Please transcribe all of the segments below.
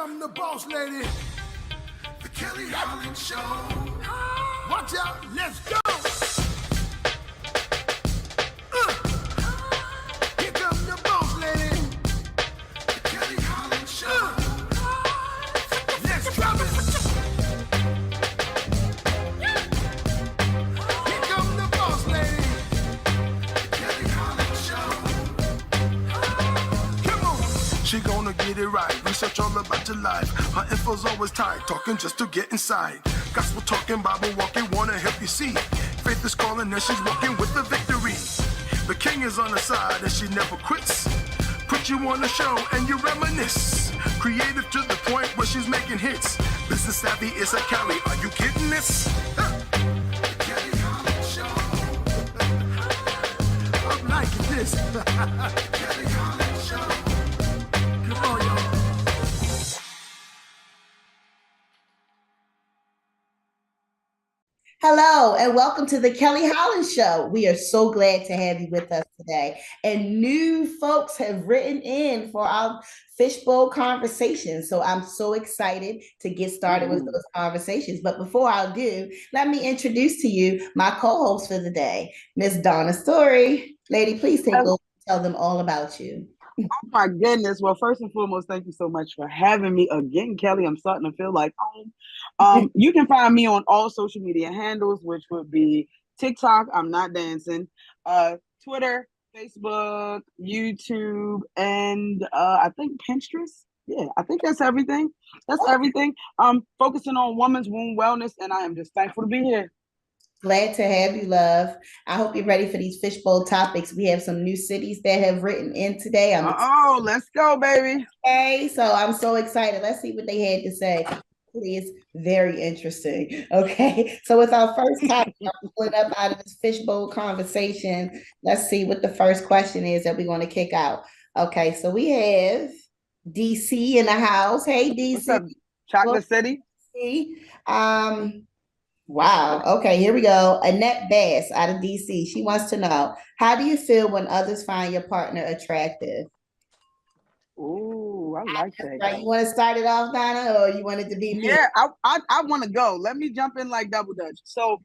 come the boss lady, the Kelly Holland Show. Watch out, let's go. Here come the boss lady, the Kelly Holland Show. Let's drop it. Here come the boss lady, the Kelly Holland Show. Come on. She gonna get it right. Research all about your life. Her info's always tight. Talking just to get inside. Gospel talking, Bible walking, wanna help you see. Faith is calling and she's walking with the victory. The king is on her side and she never quits. Put you on the show and you reminisce. Creative to the point where she's making hits. Business savvy is a Kelly. Are you kidding this? Kelly Holland Show. I'm liking this. Kelly Holland Show. Come on, y'all. Hello, and welcome to the Kelly Holland Show. We are so glad to have you with us today. And new folks have written in for our fishbowl conversations. So I'm so excited to get started with those conversations. But before I do, let me introduce to you my co-host for the day, Miss Donna Story. Lady, please take over and tell them all about you. Oh my goodness. Well, first and foremost, thank you so much for having me again, Kelly. I'm starting to feel like home. You can find me on all social media handles, which would be TikTok, I'm Not Dancing, Twitter, Facebook, YouTube, and I think Pinterest. Yeah, I think that's everything. That's everything. Focusing on women's womb wellness, and I am just thankful to be here. Glad to have you, love. I hope you're ready for these fishbowl topics. We have some new cities that have written in today. Let's go, baby. Okay, so I'm so excited. Let's see what they had to say. It's very interesting. Okay, so with our first topic, I'm pulling up out of this fishbowl conversation. Let's see what the first question is that we're going to kick out. Okay, so we have DC in the house. Hey, DC. What's up, Chocolate City? Wow. Okay, here we go. Annette Bass out of DC. She wants to know, how do you feel when others find your partner attractive? Ooh, I like that. Right. You want to start it off, Donna, or you want it to be me? Yeah, I want to go. Let me jump in like double dutch. So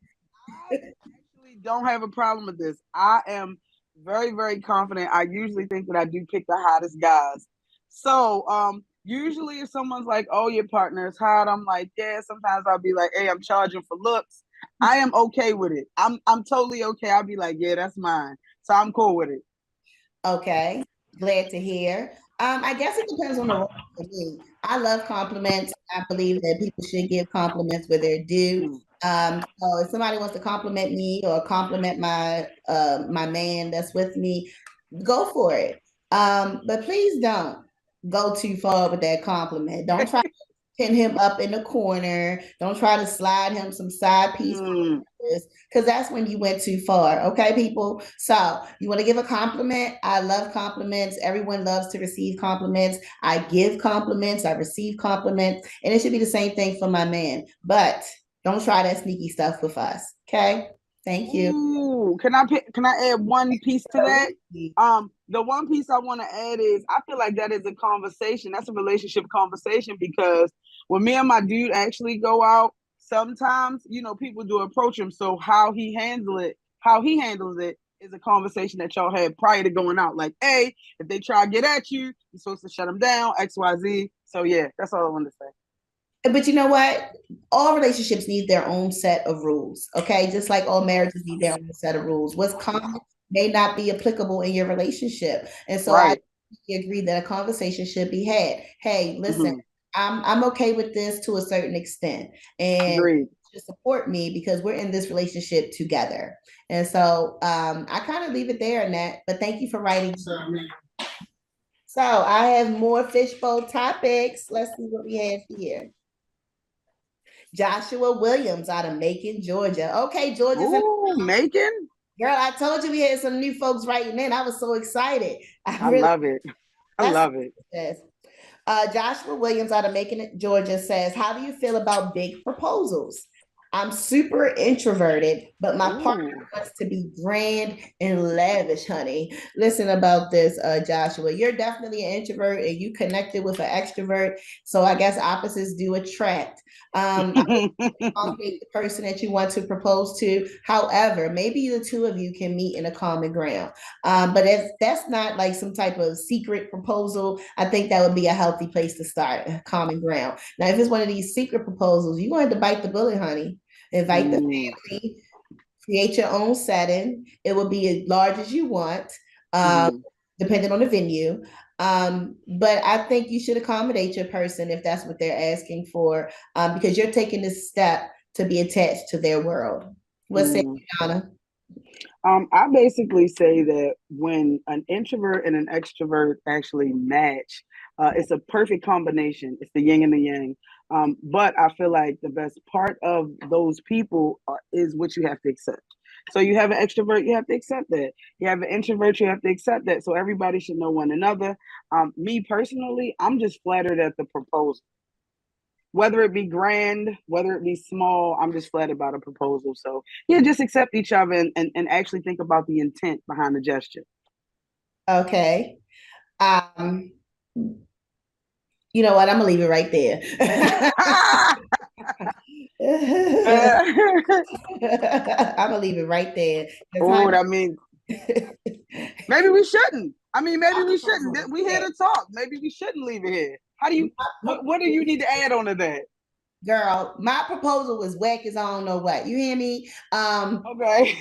I actually don't have a problem with this. I am very, very confident. I usually think that I do pick the hottest guys. So usually if someone's like, oh, your partner is hot, I'm like, yeah, sometimes I'll be like, hey, I'm charging for looks. I am okay with it. I'm totally okay. I'll be like, yeah, that's mine. So I'm cool with it. Okay. Glad to hear. I guess it depends on the role for me. I love compliments. I believe that people should give compliments where they're due. So if somebody wants to compliment me or compliment my my man that's with me, go for it. But please don't go too far with that compliment. Don't try to pin him up in the corner. Don't try to slide him some side piece. Because that's when you went too far. Okay, people? So you want to give a compliment? I love compliments. Everyone loves to receive compliments. I give compliments. I receive compliments. And it should be the same thing for my man. But don't try that sneaky stuff with us. Okay? Thank you. Ooh, can I add one piece to that? The one piece I want to add is I feel like that is a conversation. That's a relationship conversation, because when me and my dude actually go out, sometimes, people do approach him. So how he handles it is a conversation that y'all had prior to going out. Like, hey, if they try to get at you, you're supposed to shut them down, XYZ. So yeah, that's all I wanted to say. But you know what? All relationships need their own set of rules, okay? Just like all marriages need their own set of rules. What's common may not be applicable in your relationship. And so I agree that a conversation should be had. Hey, listen, I'm okay with this to a certain extent. And to support me because we're in this relationship together. And so I kind of leave it there, Annette, but thank you for writing. So I have more fishbowl topics. Let's see what we have here. Joshua Williams out of Macon, Georgia. Okay, Georgia's in Macon? Girl, I told you we had some new folks writing in. I was so excited. I love it. I love it. Joshua Williams out of Macon, Georgia says, how do you feel about big proposals? I'm super introverted, but my partner Ooh. wants to be grand and lavish, honey. Listen about this, Joshua. You're definitely an introvert and you connected with an extrovert. So I guess opposites do attract. Accommodate the person that you want to propose to. However, maybe the two of you can meet in a common ground. But if that's not like some type of secret proposal, I think that would be a healthy place to start, a common ground. Now, if it's one of these secret proposals, you're going to bite the bullet, honey. Invite the Mm, family, create your own setting. It will be as large as you want, um, mm, depending on the venue. But I think you should accommodate your person if that's what they're asking for, because you're taking this step to be attached to their world. What's it, mm. Donna? I basically say that when an introvert and an extrovert actually match, it's a perfect combination. It's the yin and the yang. But I feel like the best part of those people is what you have to accept. So you have an extrovert, you have to accept that. You have an introvert, you have to accept that. So everybody should know one another. Me personally, I'm just flattered at the proposal. Whether it be grand, whether it be small, I'm just flattered by the proposal. So yeah, just accept each other and actually think about the intent behind the gesture. Okay. Um, you know what? I'm gonna leave it right there. I'm gonna leave it right there. Oh, that means Honey, maybe we shouldn't. I mean, maybe we shouldn't. We here to talk. Maybe we shouldn't leave it here. How do you? What do you need to add on to that? girl, my proposal was whack as I don't know what. You hear me? Okay,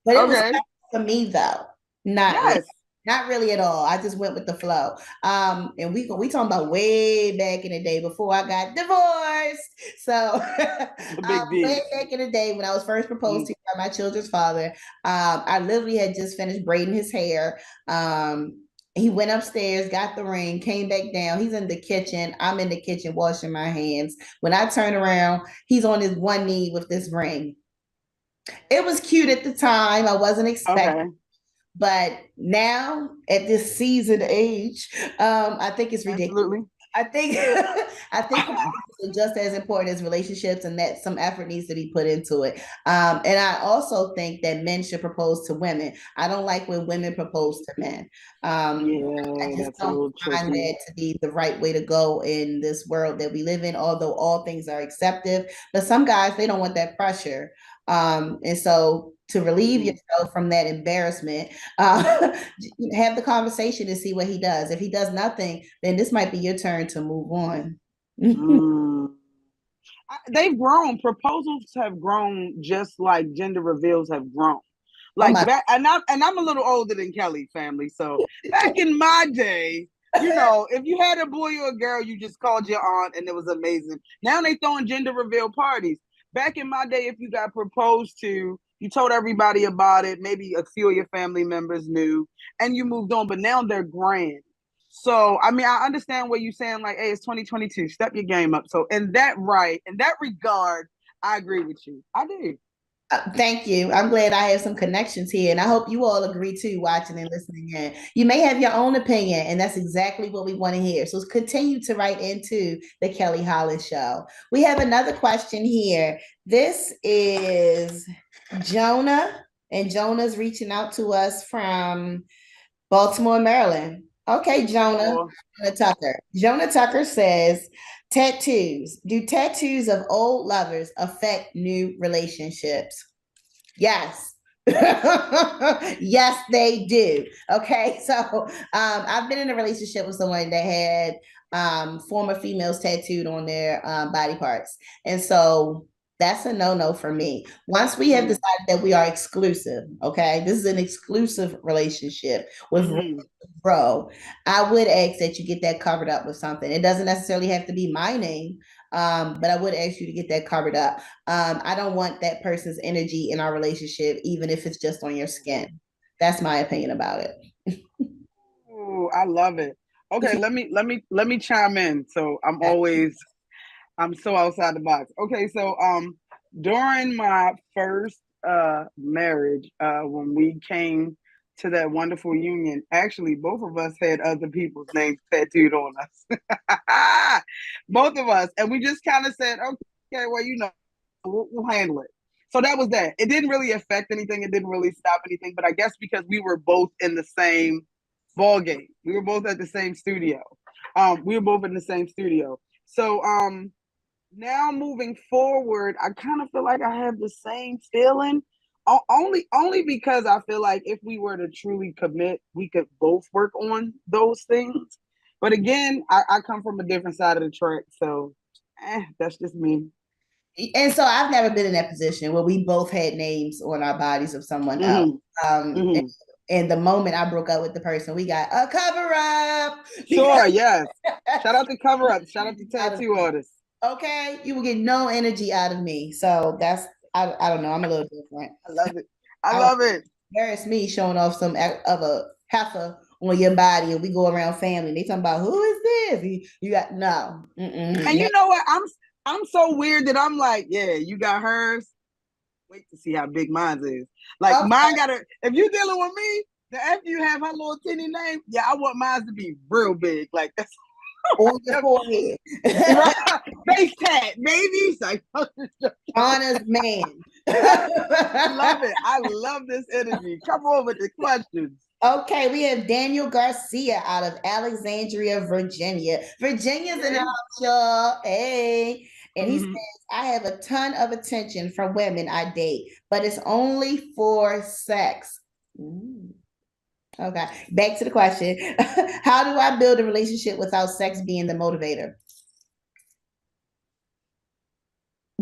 But okay, it was okay. for me though. Not really. Yes, Not really at all. I just went with the flow. And we talking about way back in the day before I got divorced. So the big way D. back in the day when I was first proposed Mm, to by my children's father, I literally had just finished braiding his hair. He went upstairs, got the ring, came back down. He's in the kitchen. I'm in the kitchen washing my hands. When I turn around, he's on his one knee with this ring. It was cute at the time. I wasn't expecting, okay, but now at this seasoned age, I think it's ridiculous. absolutely. I think I think proposals are just as important as relationships, and that some effort needs to be put into it. And I also think that men should propose to women. I don't like when women propose to men. I Yeah, just that's a don't little find tricky. that to be the right way to go in this world that we live in. Although all things are accepted, but some guys they don't want that pressure. And so to relieve Mm, yourself from that embarrassment, have the conversation and see what he does. If he does nothing, then this might be your turn to move on. mm. They've grown. Proposals have grown just like gender reveals have grown. Oh Like my, back, and I'm a little older than Kelly family. So back in my day, if you had a boy or a girl, you just called your aunt, and it was amazing. Now they throwing gender reveal parties. Back in my day, if you got proposed to, you told everybody about it. Maybe a few of your family members knew, and you moved on. But now they're grand. So, I mean, I understand what you're saying, like, hey, it's 2022, step your game up. So, in that regard, I agree with you. I do. thank you. I'm glad I have some connections here, and I hope you all agree too, watching and listening in. You may have your own opinion, and that's exactly what we want to hear. So continue to write into the Kelly Holland Show. We have another question here. This is Jonah, and Jonah's reaching out to us from Baltimore, Maryland. Okay, Baltimore. Jonah Tucker. Jonah Tucker says, tattoos. Do tattoos of old lovers affect new relationships? Yes. Yes, they do. Okay, so I've been in a relationship with someone that had former females tattooed on their body parts. And so that's a no-no for me. Once we have Mm, decided that we are exclusive, okay, this is an exclusive relationship with mm-hmm. bro, I would ask that you get that covered up with something. It doesn't necessarily have to be my name, but I would ask you to get that covered up. I don't want that person's energy in our relationship, even if it's just on your skin. That's my opinion about it. Ooh, I love it. Okay, let me chime in. So I'm so outside the box. Okay, so during my first marriage, when we came to that wonderful union, actually both of us had other people's names tattooed on us. Both of us. And we just kind of said, okay, well, We'll handle it. So that was that. It didn't really affect anything. It didn't really stop anything. But I guess because we were both in the same ball game, we were both at the same studio. We were both in the same studio. So now moving forward, I kind of feel like I have the same feeling. Only because I feel like if we were to truly commit, we could both work on those things. But again, I come from a different side of the track, so that's just me. And so I've never been in that position where we both had names on our bodies of someone else. And the moment I broke up with the person, we got a cover up. Sure, yes. Shout out to cover up. Shout out to tattoo artists. Okay, you will get no energy out of me. So that's I don't know. I'm a little different. I love it. I love it. Embarrass me showing off some of a heifer on your body, and we go around family. They talking about who is this? You got no. And you know what? I'm so weird that I'm like, yeah, you got hers. Wait to see how big mine is. Like mine gotta. If you dealing with me, then after you have her little teeny name, yeah, I want mine to be real big. Like that's on your forehead. Face tat, baby. Honest man. I love it. I love this energy. Come on with the questions. Okay, we have Daniel Garcia out of Alexandria, Virginia. Virginia's in the house, y'all. Hey. And he says, I have a ton of attention from women I date, but it's only for sex. Okay, back to the question. How do I build a relationship without sex being the motivator?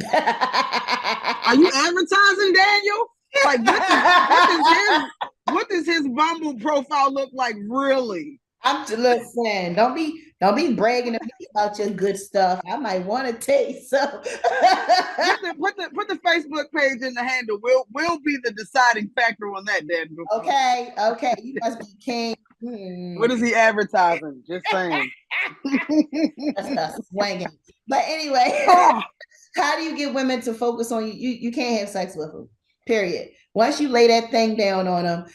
Are you advertising, Daniel? Like, what does his Bumble profile look like, really? Listen, don't be bragging to me about your good stuff. I might want to taste so. put the Facebook page in the handle. We'll be the deciding factor on that, Daniel. Okay. You must be king. What is he advertising? Just saying. That's not swinging. But anyway, how do you get women to focus on you? You can't have sex with them. Period. Once you lay that thing down on them,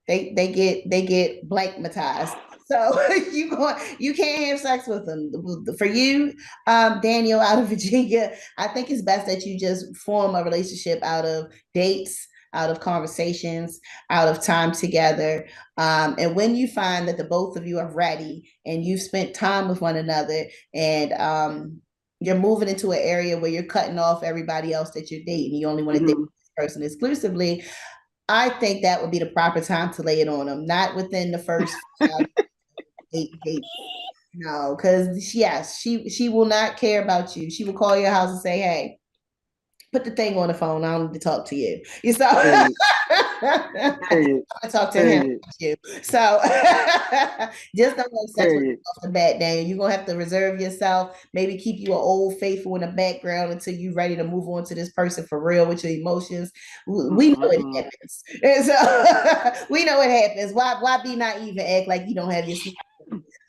they get blankmatized. So you can't have sex with them. For you, Daniel out of Virginia, I think it's best that you just form a relationship out of dates, out of conversations, out of time together. And when you find that the both of you are ready and you've spent time with one another and you're moving into an area where you're cutting off everybody else that you're dating, you only want to date this person exclusively, I think that would be the proper time to lay it on them, not within the first 8 days. No, because yes, she will not care about you. She will call your house and say, "Hey, put the thing on the phone. I don't need to talk to you." You saw. I talk to him. So just don't have sex with off the bat, Daniel. You're gonna have to reserve yourself. Maybe keep you an old faithful in the background until you're ready to move on to this person for real with your emotions. We know it happens, and so we know it happens. Why be naive and act like you don't have your secret?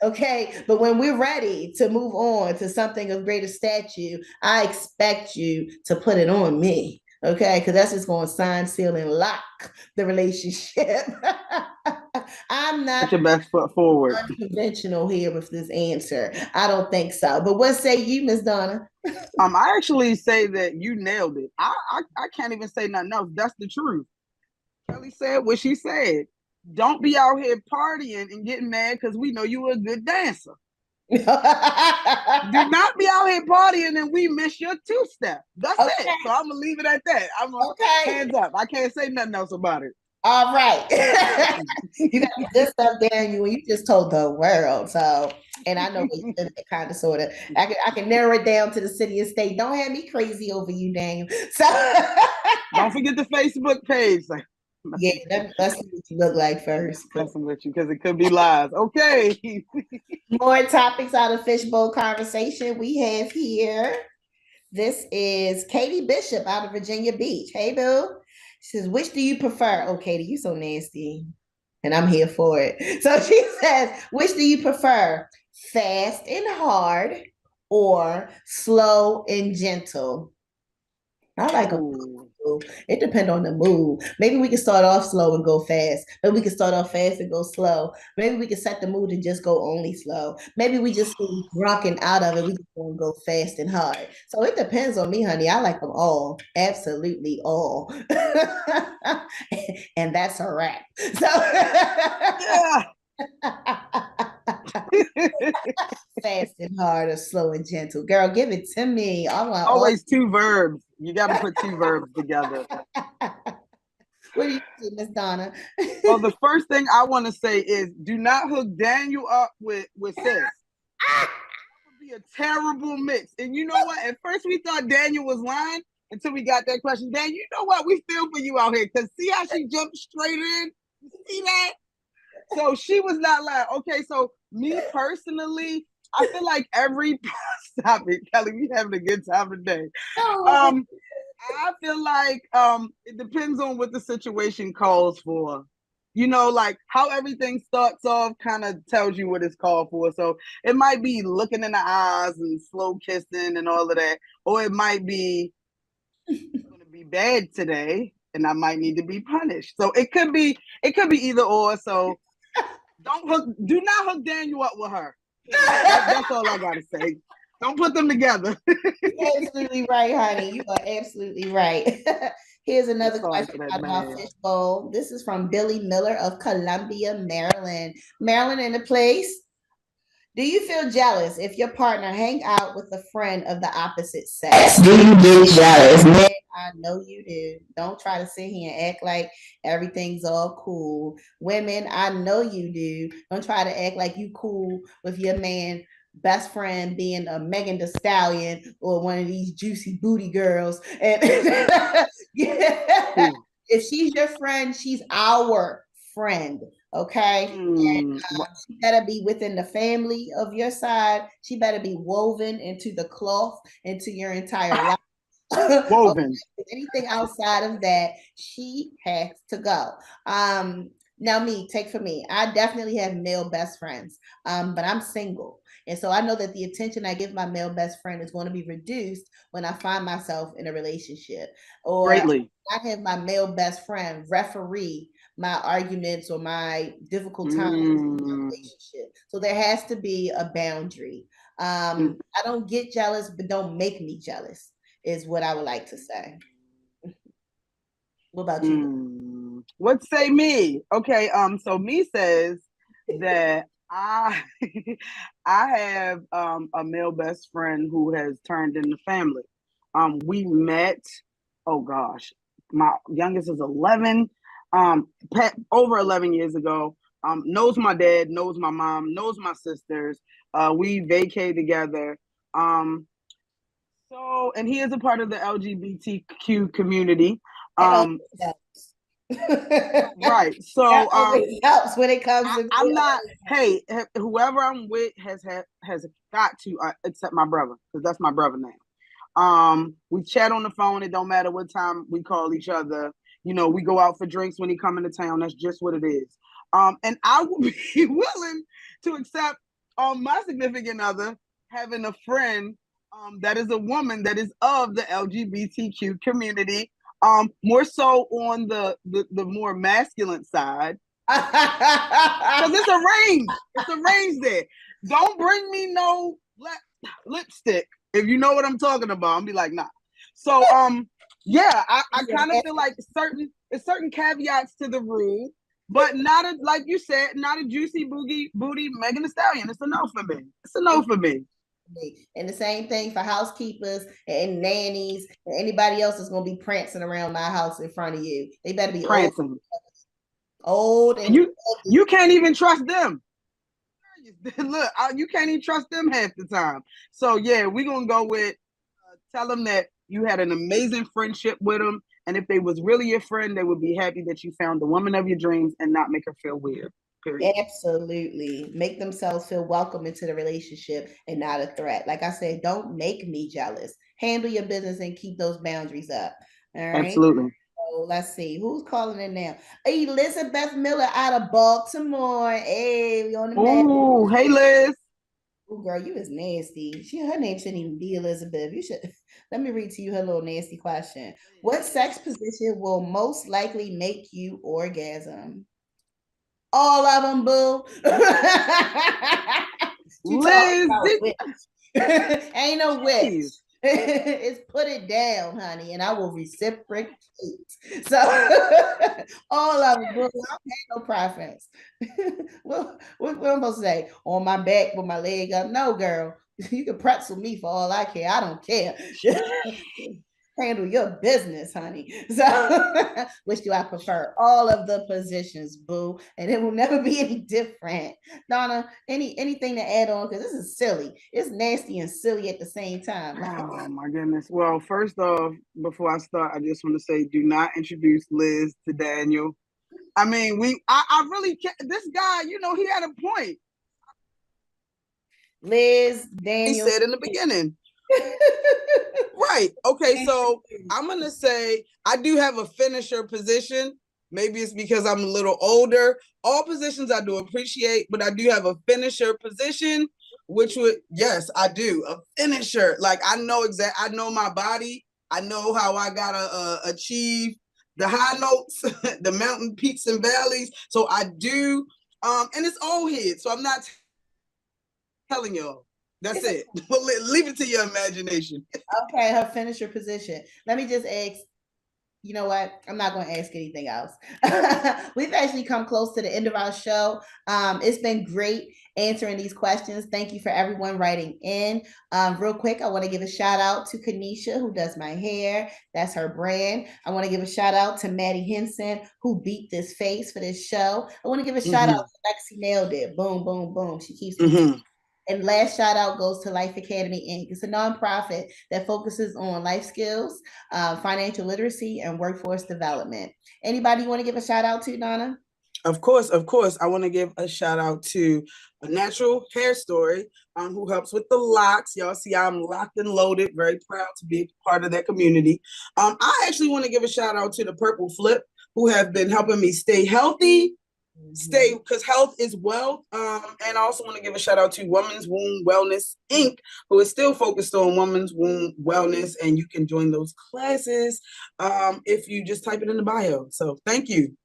Okay, but when we're ready to move on to something of greater stature, I expect you to put it on me. Okay, because that's just going to sign, seal, and lock the relationship. I'm not put your best foot forward. Unconventional here with this answer. I don't think so. But what say you, Miss Donna? I actually say that you nailed it. I can't even say nothing else. That's the truth. Kelly said what she said. Don't be out here partying and getting mad because we know you were a good dancer. Do not be out here partying and we miss your two-step. That's it. So I'm gonna leave it at that. Hands up. I can't say nothing else about it. All right. You got this stuff there you and you just told the world. So, and I know you live that kind of sort of. I can narrow it down to the city and state. Don't have me crazy over you, Daniel. So don't forget the Facebook page. Yeah, let's see what you look like first. Messing with you because it could be lies. Okay. More topics out of Fishbowl Conversation we have here. This is Katie Bishop out of Virginia Beach. Hey, boo. She says, which do you prefer? Oh, Katie, you so nasty. And I'm here for it. So she says, which do you prefer? Fast and hard or slow and gentle? I like a gentle. It depends on the mood. Maybe we can start off slow and go fast. Maybe we can start off fast and go slow. Maybe we can set the mood and just go only slow. Maybe we just be drunk and out of it. We just want to go fast and hard. So it depends on me, honey. I like them all. Absolutely all. And that's a wrap. So Yeah. fast and hard or slow and gentle. Girl, give it to me. I want always two verbs. You got to put two verbs together. What do you do, Miss Donna? Well, the first thing I want to say is do not hook Daniel up with sis. That would be a terrible mix. And you know what? At first we thought Daniel was lying until we got that question. Dan, you know what? We feel for you out here. Because see how she jumped straight in? You see that? So she was not lying. Okay, so me personally, I feel like stop it, Kelly. We having a good time today. I feel like it depends on what the situation calls for. You know, like how everything starts off kind of tells you what it's called for. So it might be looking in the eyes and slow kissing and all of that, or it might be going to be bad today, and I might need to be punished. So it could be either or. So do not hook Daniel up with her. That's all I gotta say. Don't put them together. You're absolutely right, honey. You are absolutely right. Here's another question about our fishbowl. This is from Billy Miller of Columbia, Maryland. Maryland in the place. Do you feel jealous if your partner hang out with a friend of the opposite sex? Do you get jealous? Man, I know you do. Don't try to sit here and act like everything's all cool. Women, I know you do. Don't try to act like you cool with your man best friend being a Megan Thee Stallion or one of these juicy booty girls. And if she's your friend, she's our friend. Okay. And she better be within the family of your side. She better be woven into the cloth, into your entire life. Woven. Okay. Anything outside of that, she has to go. Now take for me. I definitely have male best friends, but I'm single. And so I know that the attention I give my male best friend is going to be reduced when I find myself in a relationship. Or greatly. I have my male best friend referee my arguments or my difficult times in a relationship. So there has to be a boundary. I don't get jealous, but don't make me jealous, is what I would like to say. What about you? What say me? Okay, so me says that I have a male best friend who has turned into family. We met, oh gosh, my youngest is 11. Over 11 years ago, knows my dad, knows my mom, knows my sisters. We vacay together. And he is a part of the LGBTQ community. Right. So it helps when it comes to I'm not, hey, whoever I'm with has got to accept my brother, because that's my brother now. We chat on the phone. It don't matter what time we call each other. You know, we go out for drinks when he come into town. That's just what it is. And I would be willing to accept my significant other having a friend that is a woman that is of the LGBTQ community, more so on the more masculine side. Because it's a range. It's a range there. Don't bring me no lipstick. If you know what I'm talking about, I'll be like, nah. So, yeah, I kind of feel like certain caveats to the rule, but not like you said, not a juicy booty Megan Thee Stallion. It's a no for me. It's a no for me. And the same thing for housekeepers and nannies and anybody else that's going to be prancing around my house in front of you. They better be prancing. Old and you can't even trust them. Look, you can't even trust them half the time. So yeah, we're gonna go with tell them that you had an amazing friendship with them, and if they was really your friend, they would be happy that you found the woman of your dreams and not make her feel weird. Period. Absolutely. Make themselves feel welcome into the relationship and not a threat. Like I said, don't make me jealous. Handle your business and keep those boundaries up. All right. Absolutely. So let's see who's calling in now. Elizabeth Miller out of Baltimore. Hey, we on the Ooh, hey Liz. Oh, girl, you is nasty. Her name shouldn't even be Elizabeth. You should let me read to you her little nasty question. What sex position will most likely make you orgasm? All of them, boo. Liz, ain't no witch. It's put it down, honey, and I will reciprocate. So all of them, boo. I don't have no preference. what am I supposed to say? On my back with my leg up? No, girl. You can pretzel me for all I care. I don't care. Handle your business, honey. So, which do I prefer? All of the positions, boo, and it will never be any different. Donna, anything to add on? Because this is silly. It's nasty and silly at the same time. Oh my goodness. Well, first off, before I start, I just want to say, do not introduce Liz to Daniel. I mean, I really can't. This guy, you know, he had a point. Liz, Daniel. He said in the beginning. Right. Okay. So I'm going to say I do have a finisher position. Maybe it's because I'm a little older. All positions I do appreciate, but I do have a finisher position, which would, yes, I do. A finisher. Like I know I know my body. I know how I got to achieve the high notes, the mountain peaks and valleys. So I do. And it's old head. So I'm not telling y'all. That's it. Well, leave it to your imagination. Okay, her finisher position. Let me just ask, you know what? I'm not going to ask anything else. We've actually come close to the end of our show. It's been great answering these questions. Thank you for everyone writing in. Real quick, I want to give a shout out to Kanisha, who does my hair. That's her brand. I want to give a shout out to Maddie Henson, who beat this face for this show. I want to give a shout out to Lexi Nailed It. Boom, boom, boom. She keeps me And last shout out goes to Life Academy Inc. It's a nonprofit that focuses on life skills, financial literacy, and workforce development. Anybody you want to give a shout out to, Donna? Of course. I want to give a shout out to A Natural Hair Story, who helps with the locks. Y'all see I'm locked and loaded. Very proud to be part of that community. I actually want to give a shout out to the Purple Flip, who have been helping me stay healthy. Because health is wealth. And I also want to give a shout out to Women's Womb Wellness Inc., who is still focused on women's womb wellness, and you can join those classes if you just type it in the bio. So thank you.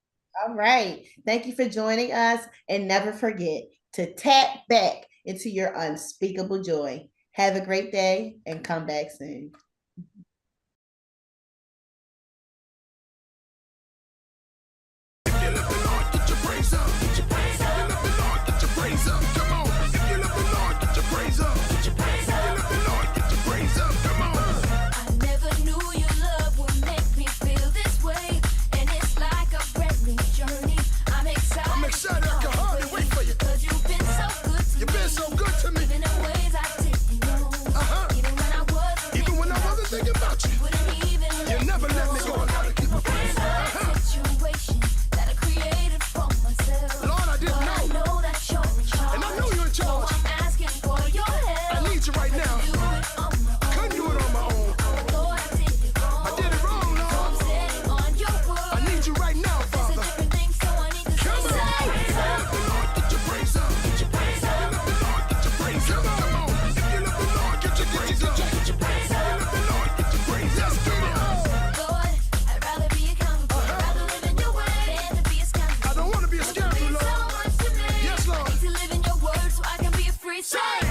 All right. Thank you for joining us, and never forget to tap back into your unspeakable joy. Have a great day and come back soon. Safe.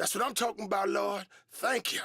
That's what I'm talking about, Lord. Thank you.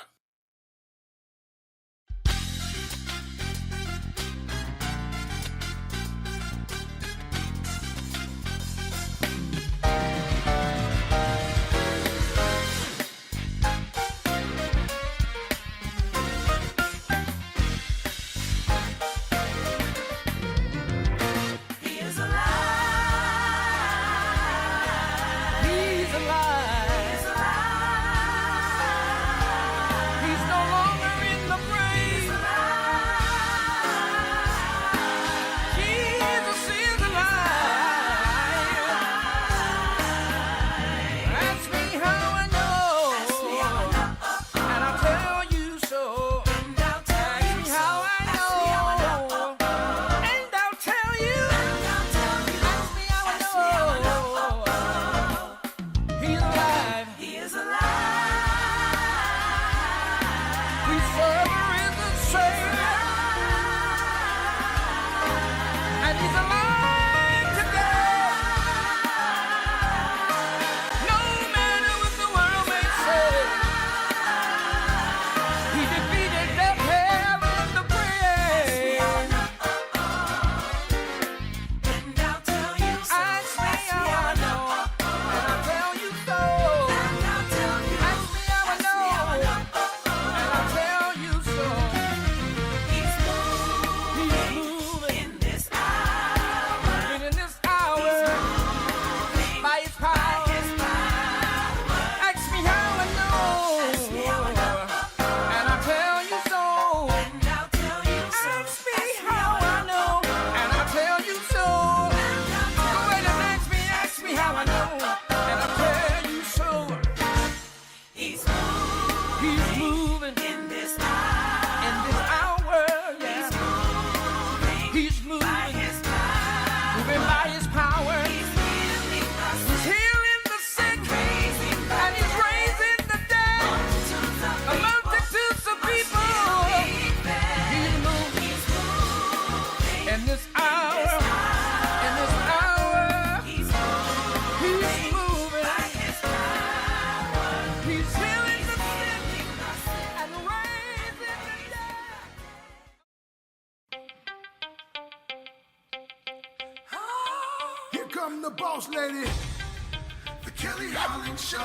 Come the boss lady, the Kelly Holland Show.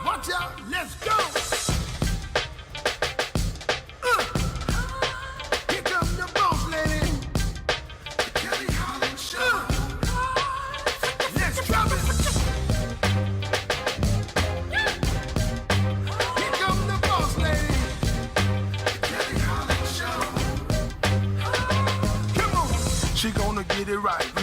Watch out, let's go. Here come the boss lady, the Kelly Holland Show. Let's drop it. Here come the boss lady, the Kelly Holland Show. Come on, she gonna get it right.